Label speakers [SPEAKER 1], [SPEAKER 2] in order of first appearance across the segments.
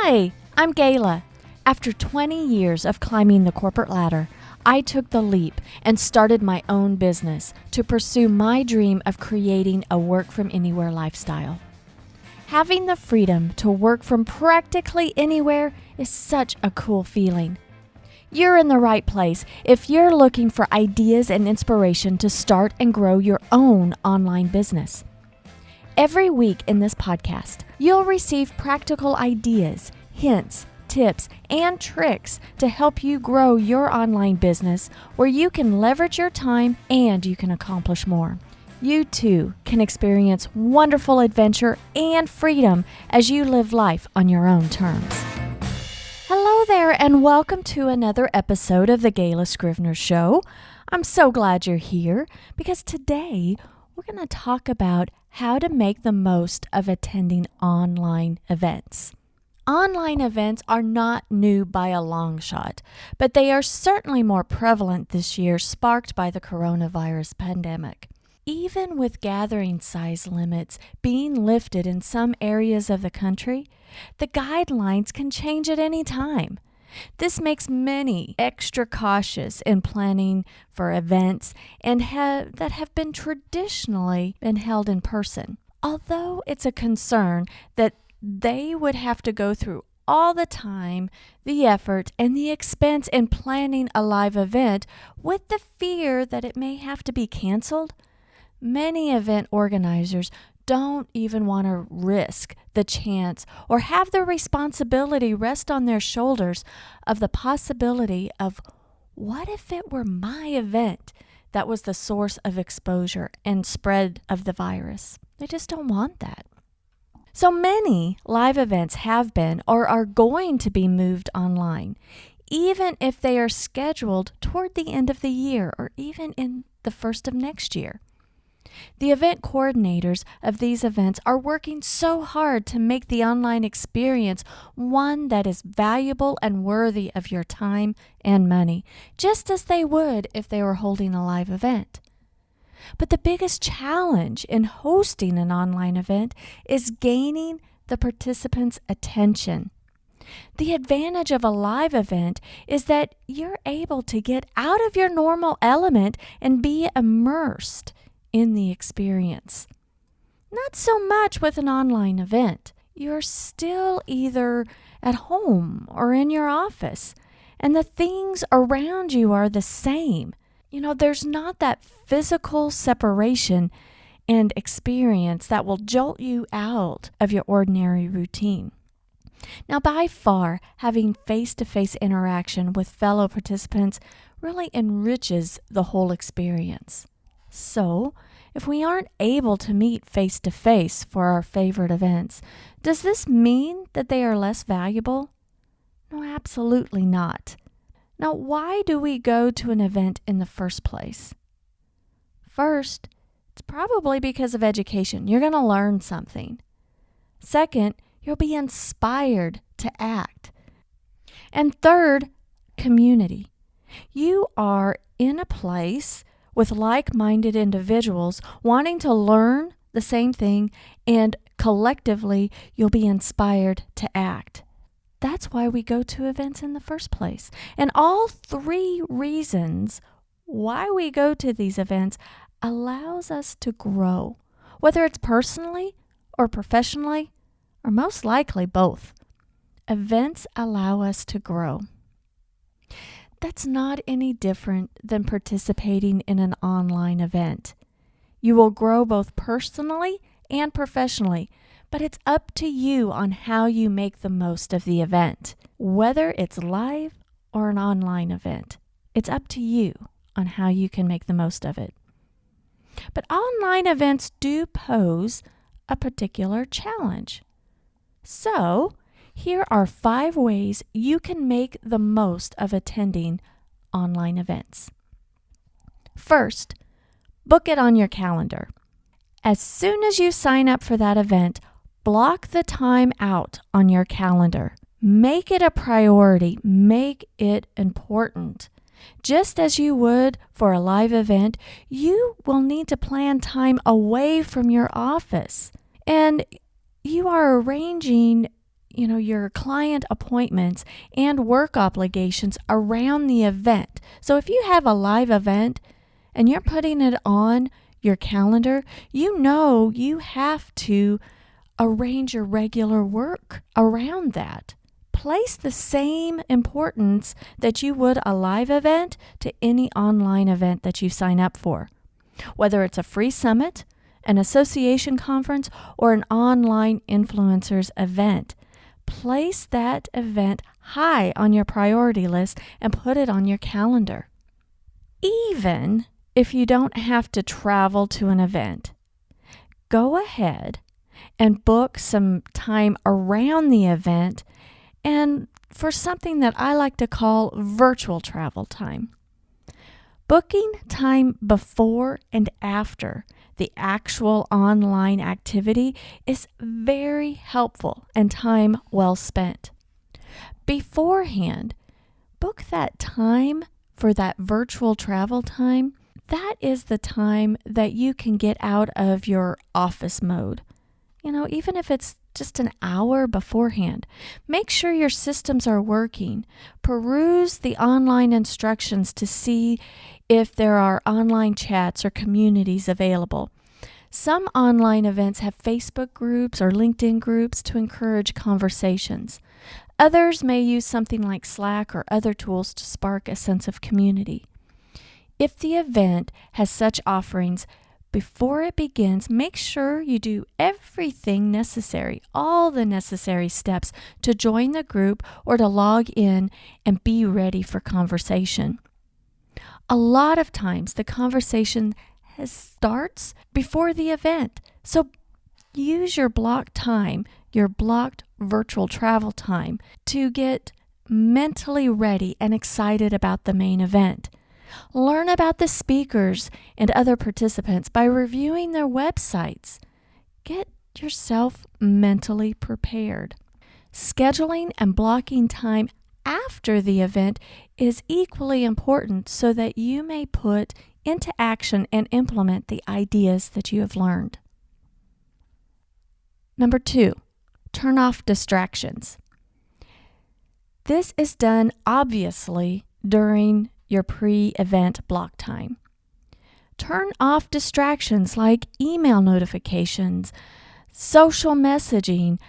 [SPEAKER 1] Hi, I'm Gayla. After 20 years of climbing the corporate ladder, I took the leap and started my own business to pursue my dream of creating a work-from-anywhere lifestyle. Having the freedom to work from practically anywhere is such a cool feeling. You're in the right place if you're looking for ideas and inspiration to start and grow your own online business. Every week in this podcast, you'll receive practical ideas, hints, tips, and tricks to help you grow your online business where you can leverage your time and you can accomplish more. You too can experience wonderful adventure and freedom as you live life on your own terms. Hello there and welcome to another episode of the Gayla Scrivener Show. I'm so glad you're here because today we're going to talk about how to make the most of attending online events. Online events are not new by a long shot, but they are certainly more prevalent this year, sparked by the coronavirus pandemic. Even with gathering size limits being lifted in some areas of the country, the guidelines can change at any time. This makes many extra cautious in planning for events and that have been traditionally been held in person. Although it's a concern that they would have to go through all the time, the effort, and the expense in planning a live event with the fear that it may have to be canceled, many event organizers don't even want to risk the chance or have the responsibility rest on their shoulders of the possibility of what if it were my event that was the source of exposure and spread of the virus. They just don't want that. So many live events have been or are going to be moved online, even if they are scheduled toward the end of the year or even in the first of next year. The event coordinators of these events are working so hard to make the online experience one that is valuable and worthy of your time and money, just as they would if they were holding a live event. But the biggest challenge in hosting an online event is gaining the participants' attention. The advantage of a live event is that you're able to get out of your normal element and be immersed in the experience. Not so much with an online event. You're still either at home or in your office, and the things around you are the same. There's not that physical separation and experience that will jolt you out of your ordinary routine. Now, by far, having face-to-face interaction with fellow participants really enriches the whole experience. So, if we aren't able to meet face-to-face for our favorite events, does this mean that they are less valuable? No, absolutely not. Now, why do we go to an event in the first place? First, it's probably because of education. You're going to learn something. Second, you'll be inspired to act. And third, community. You are in a place with like-minded individuals wanting to learn the same thing, and collectively you'll be inspired to act. That's why we go to events in the first place. And all three reasons why we go to these events allows us to grow, whether it's personally or professionally, or most likely both. Events allow us to grow. That's not any different than participating in an online event. You will grow both personally and professionally, but it's up to you on how you make the most of the event, whether it's live or an online event. It's up to you on how you can make the most of it. But online events do pose a particular challenge. So, here are 5 ways you can make the most of attending online events. First, book it on your calendar. As soon as you sign up for that event, block the time out on your calendar. Make it a priority. Make it important. Just as you would for a live event, you will need to plan time away from your office. And you are arranging your client appointments and work obligations around the event. So if you have a live event and you're putting it on your calendar, you have to arrange your regular work around that. Place the same importance that you would a live event to any online event that you sign up for. Whether it's a free summit, an association conference, or an online influencers event, place that event high on your priority list and put it on your calendar. Even if you don't have to travel to an event, go ahead and book some time around the event and for something that I like to call virtual travel time. Booking time before and after the actual online activity is very helpful and time well spent. Beforehand, book that time for that virtual travel time. That is the time that you can get out of your office mode. Even if it's just an hour beforehand, make sure your systems are working. Peruse the online instructions to see if there are online chats or communities available. Some online events have Facebook groups or LinkedIn groups to encourage conversations. Others may use something like Slack or other tools to spark a sense of community. If the event has such offerings, before it begins, make sure you do everything necessary, all the necessary steps to join the group or to log in and be ready for conversation. A lot of times the conversation starts before the event. So use your blocked time, your blocked virtual travel time to get mentally ready and excited about the main event. Learn about the speakers and other participants by reviewing their websites. Get yourself mentally prepared. Scheduling and blocking time after the event is equally important so that you may put into action and implement the ideas that you have learned. Number 2, turn off distractions. This is done obviously during your pre-event block time. Turn off distractions like email notifications, social messaging,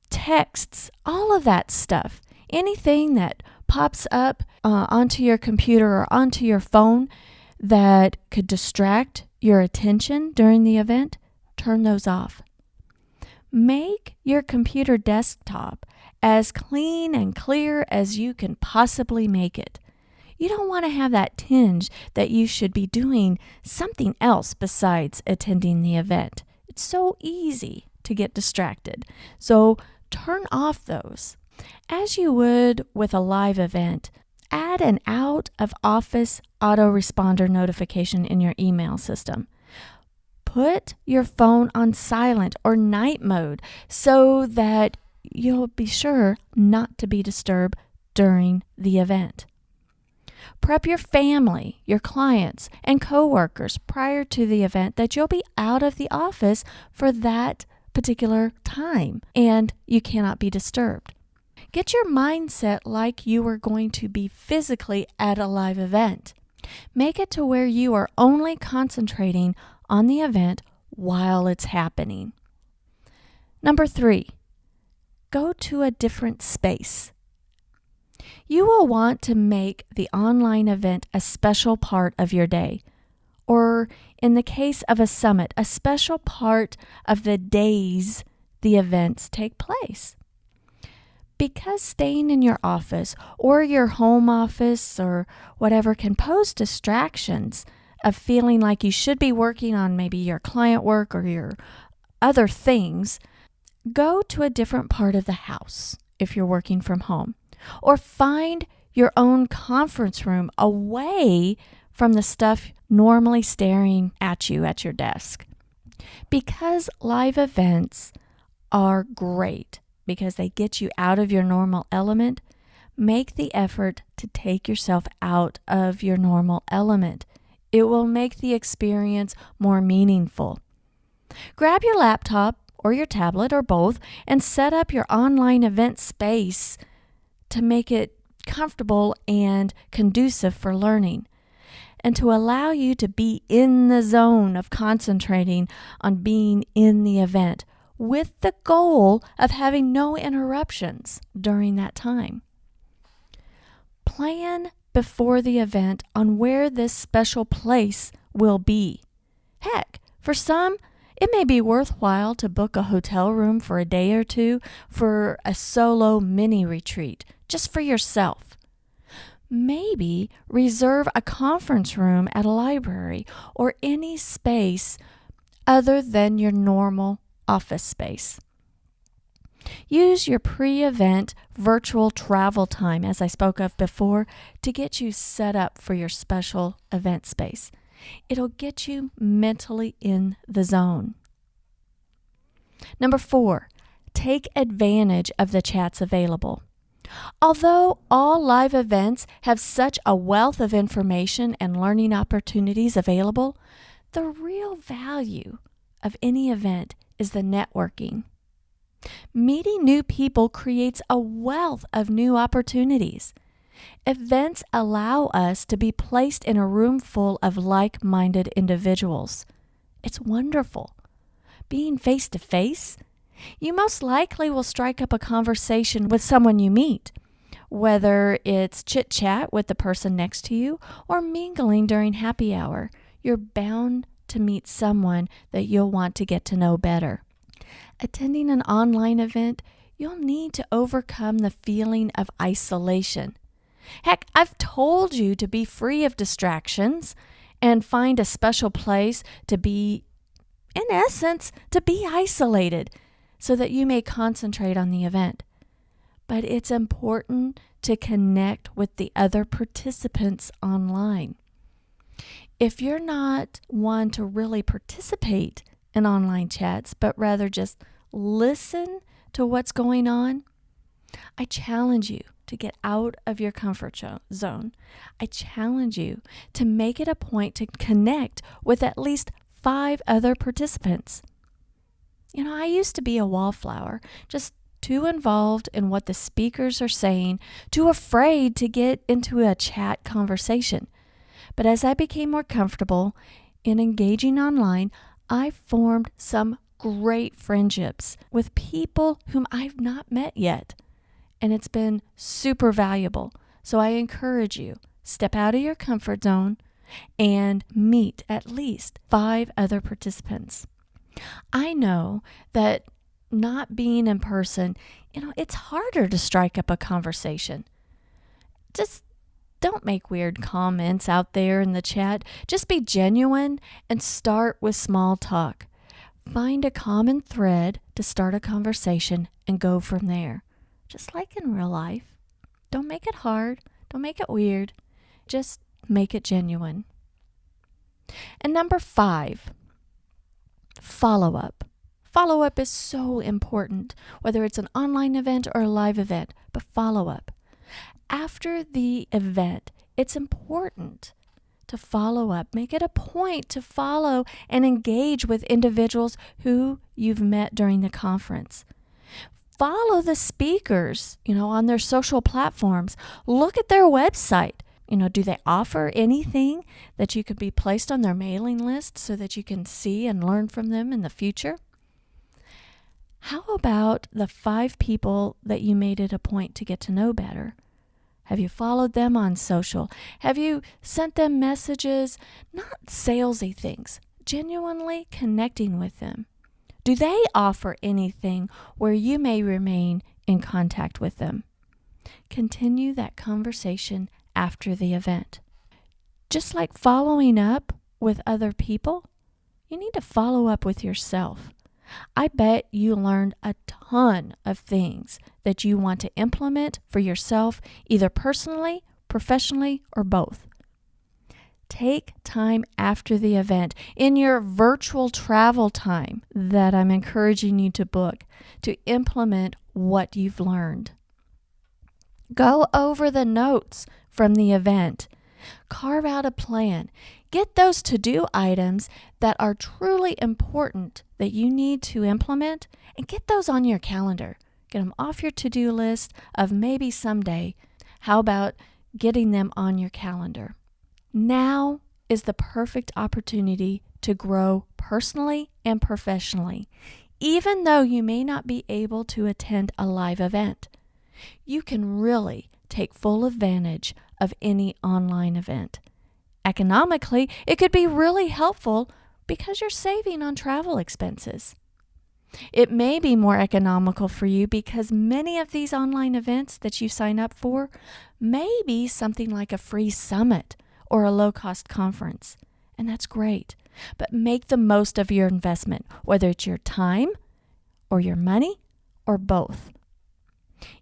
[SPEAKER 1] texts, all of that stuff. Anything that pops up onto your computer or onto your phone that could distract your attention during the event, turn those off. Make your computer desktop as clean and clear as you can possibly make it. You don't want to have that tinge that you should be doing something else besides attending the event. It's so easy to get distracted. So turn off those. As you would with a live event, add an out-of-office autoresponder notification in your email system. Put your phone on silent or night mode so that you'll be sure not to be disturbed during the event. Prep your family, your clients, and coworkers prior to the event that you'll be out of the office for that particular time and you cannot be disturbed. Get your mindset like you are going to be physically at a live event. Make it to where you are only concentrating on the event while it's happening. Number 3, go to a different space. You will want to make the online event a special part of your day, or in the case of a summit, a special part of the days the events take place. Because staying in your office or your home office or whatever can pose distractions of feeling like you should be working on maybe your client work or your other things, go to a different part of the house if you're working from home. Or find your own conference room away from the stuff normally staring at you at your desk. Because live events are great because they get you out of your normal element, make the effort to take yourself out of your normal element. It will make the experience more meaningful. Grab your laptop or your tablet or both and set up your online event space to make it comfortable and conducive for learning, and to allow you to be in the zone of concentrating on being in the event with the goal of having no interruptions during that time. Plan before the event on where this special place will be. Heck, for some, it may be worthwhile to book a hotel room for a day or two for a solo mini retreat, just for yourself. Maybe reserve a conference room at a library or any space other than your normal office space. Use your pre-event virtual travel time, as I spoke of before, to get you set up for your special event space. It'll get you mentally in the zone. Number 4, take advantage of the chats available. Although all live events have such a wealth of information and learning opportunities available, the real value of any event is the networking. Meeting new people creates a wealth of new opportunities. Events allow us to be placed in a room full of like-minded individuals. It's wonderful. Being face to face, you most likely will strike up a conversation with someone you meet, whether it's chit-chat with the person next to you or mingling during happy hour. You're bound to meet someone that you'll want to get to know better. Attending an online event, you'll need to overcome the feeling of isolation. Heck, I've told you to be free of distractions and find a special place to be, in essence, to be isolated so that you may concentrate on the event. But it's important to connect with the other participants online. If you're not one to really participate in online chats, but rather just listen to what's going on, I challenge you to get out of your comfort zone. I challenge you to make it a point to connect with at least 5 other participants. I used to be a wallflower, just too involved in what the speakers are saying, too afraid to get into a chat conversation. But as I became more comfortable in engaging online, I formed some great friendships with people whom I've not met yet. And it's been super valuable. So I encourage you, step out of your comfort zone and meet at least 5 other participants. I know that not being in person, it's harder to strike up a conversation. Just don't make weird comments out there in the chat. Just be genuine and start with small talk. Find a common thread to start a conversation and go from there. Just like in real life. Don't make it hard. Don't make it weird. Just make it genuine. And number 5, follow-up. Follow-up is so important, whether it's an online event or a live event, but follow-up. After the event, it's important to follow up. Make it a point to follow and engage with individuals who you've met during the conference. Follow the speakers, on their social platforms. Look at their website. Do they offer anything that you could be placed on their mailing list so that you can see and learn from them in the future? How about the 5 people that you made it a point to get to know better? Have you followed them on social? Have you sent them messages? Not salesy things, genuinely connecting with them. Do they offer anything where you may remain in contact with them? Continue that conversation after the event. Just like following up with other people, you need to follow up with yourself. I bet you learned a ton of things that you want to implement for yourself, either personally, professionally, or both. Take time after the event, in your virtual travel time that I'm encouraging you to book, to implement what you've learned. Go over the notes from the event. Carve out a plan. Get those to-do items that are truly important that you need to implement, and get those on your calendar. Get them off your to-do list of maybe someday. How about getting them on your calendar? Now is the perfect opportunity to grow personally and professionally, even though you may not be able to attend a live event. You can really take full advantage of any online event. Economically, it could be really helpful because you're saving on travel expenses. It may be more economical for you because many of these online events that you sign up for may be something like a free summit or a low-cost conference, and that's great. But make the most of your investment, whether it's your time or your money or both.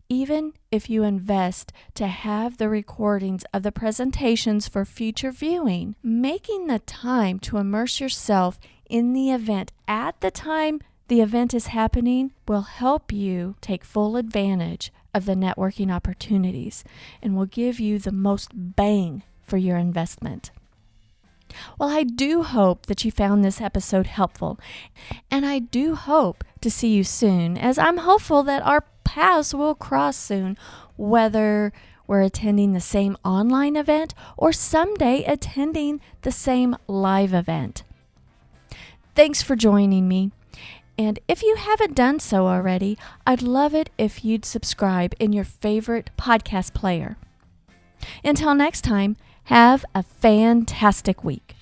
[SPEAKER 1] Even if you invest to have the recordings of the presentations for future viewing, making the time to immerse yourself in the event at the time the event is happening will help you take full advantage of the networking opportunities and will give you the most bang for your investment. Well, I do hope that you found this episode helpful, and I do hope to see you soon, as I'm hopeful that our paths will cross soon, whether we're attending the same online event or someday attending the same live event. Thanks for joining me. And if you haven't done so already, I'd love it if you'd subscribe in your favorite podcast player. Until next time, have a fantastic week.